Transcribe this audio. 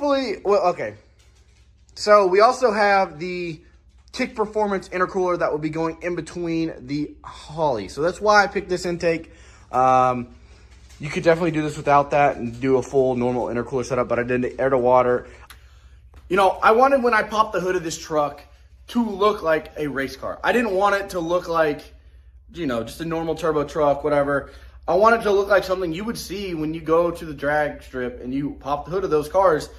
hopefully, well, okay. So we also have the Kick Performance intercooler that will be going in between the Holley. So that's why I picked this intake. You could definitely do this without that and do a full normal intercooler setup, but I did the air to water. You know, I wanted when I popped the hood of this truck to look like a race car. I didn't want it to look like, you know, just a normal turbo truck, whatever. I want it to look like something you would see when you go to the drag strip and you pop the hood of those cars.